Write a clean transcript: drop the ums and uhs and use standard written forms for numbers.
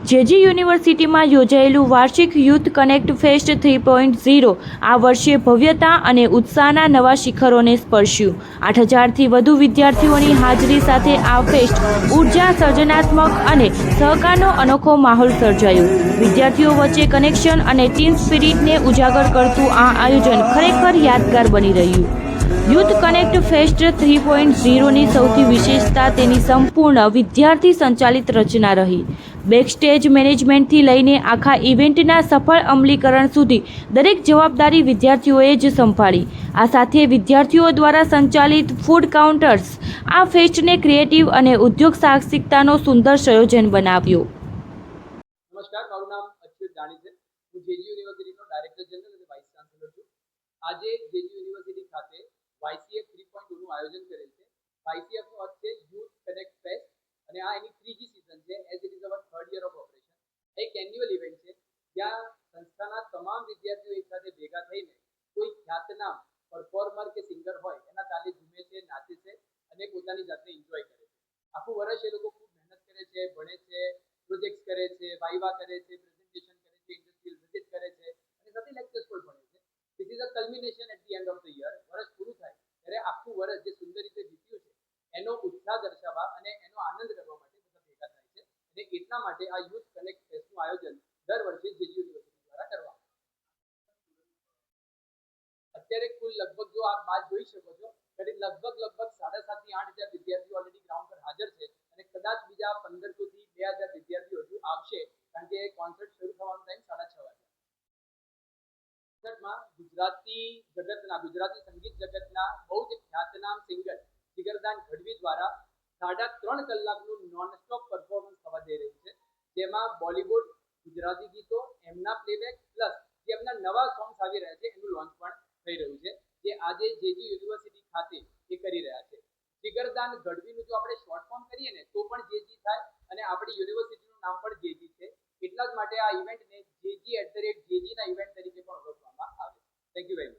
JG યુનિવર્સિટીમાં યોજાયેલું વાર્ષિક youth connect fest 3.0 આ વર્ષે ભવ્યતા અને ઉત્સાહના નવા શિખરોને સ્પર્શ્યું। 8,000થી વધુ વિદ્યાર્થીઓની હાજરી સાથે આ ફેસ્ટ ઉર્જા, સર્જનાત્મક અને સહકારનો અનોખો માહોલ સર્જાયો। વિદ્યાર્થીઓ વચ્ચે કનેક્શન અને ટીમ સ્પિરિટને ઉજાગર કરતું આ આયોજન ખરેખર યાદગાર બની રહ્યું। યુથ કનેક્ટ ફેસ્ટ 3.0ની સૌથી વિશેષતા તેની સંપૂર્ણ વિદ્યાર્થી સંચાલિત રચના રહી। બેકસ્ટેજ મેનેજમેન્ટથી લઈને આખા ઇવેન્ટના સફળ અમલીકરણ સુધી દરેક જવાબદારી વિદ્યાર્થીઓએ જ સંભાળી। આ સાથે વિદ્યાર્થીઓ દ્વારા સંચાલિત ફૂડ કાઉન્ટર્સ આ ફેસ્ટને ક્રિએટિવ અને ઉદ્યોગ સાહસિકતાનો સુંદર સંયોજન બનાવ્યો। નમસ્કાર, મારું નામ અચ્યુત દાણી છે। હું જેજી યુનિવર્સિટીનો ડાયરેક્ટર જનરલ અને વાઇસ ચાન્સેલર છું। આજે જેજી યુનિવર્સિટી ખાતે YCF 3.0 નું આયોજન કરેલ છે। YCF નો અર્થ છે યુથ કનેક્ટ ફેસ્ટ અને આ એની ત્રીજી સીઝન છે as it is our third year of operation. એક એન્યુઅલ ઇવેન્ટ છે જ્યાં સંસ્થાના તમામ વિદ્યાર્થીઓ એકસાથે ભેગા થઈને કોઈ ખ્યાતનામ પરફોર્મર કે સિંગર હોય એના તાલે ઝૂમે છે, નાચે છે અને પોતાની જાતને એન્જોય કરે છે। આખું વર્ષ એ લોકો ખૂબ મહેનત કરે છે, ભણે છે, પ્રોજેક્ટ્સ કરે છે, વાઇવા કરે છે, પ્રેઝન્ટેશન કરે છે, ઇન્ડસ્ટ્રીયલ વિઝિટ કરે છે અને સાથે લેક્ચર્સ પણ ભણે છે। This is a culmination at the end of the year. વર્ષ પૂરું થાય ત્યારે આખું વર્ષ જે સુંદર રીતે વીત્યું છે એનો ઉત્સાહ દર્શાવવા અને એનો આનંદ કરવા માટે બધા ભેગા થાય છે અને એટલા માટે આ યુથ કનેક્ટ ફેસ્ટનું આયોજન દર વર્ષે જેજી યુનિવર્સિટી દ્વારા કરવામાં આવે છે। અત્યારે કુલ લગભગ જો આપ બાદ જોઈ શકો છો ત્યારે લગભગ 7,500 થી 8,000 વિદ્યાર્થીઓ ઓલરેડી ગ્રાઉન્ડ પર હાજર છે અને કદાચ બીજા 1,500 થી 2,000 વિદ્યાર્થીઓ હજુ આવશે કારણ કે કોન્સર્ટ શરૂ થવાનો ટાઈમ 6:30 વાગે। કોન્સર્ટમાં ગુજરાતી સંગીત જગતના બહુ જ ખ્યાતનામ સિંગર જીગરદાન ગઢવી દ્વારા 3.5 કલાકનું નોન-સ્ટોપ પરફોર્મન્સ થવા જઈ રહ્યું છે, જેમાં બોલિવૂડ, ગુજરાતી ગીતો, એમના પ્લેબેક પ્લસ જે એમના નવા સોંગ્સ આવી રહ્યા છે એનું લોન્ચ પણ થઈ રહ્યું છે, જે આજે જેજી યુનિવર્સિટી ખાતે એ કરી રહ્યા છે। જીગરદાન ગઢવીનું જો આપણે શોર્ટ ફોર્મ કરીએ ને તો પણ જેજી થાય અને આપણી યુનિવર્સિટીનું નામ પણ જેજી છે। એટલા જ માટે આ ઇવેન્ટને JG@JG ના ઇવેન્ટ તરીકે પણ ઓળખવામાં આવે છે। Thank you very much.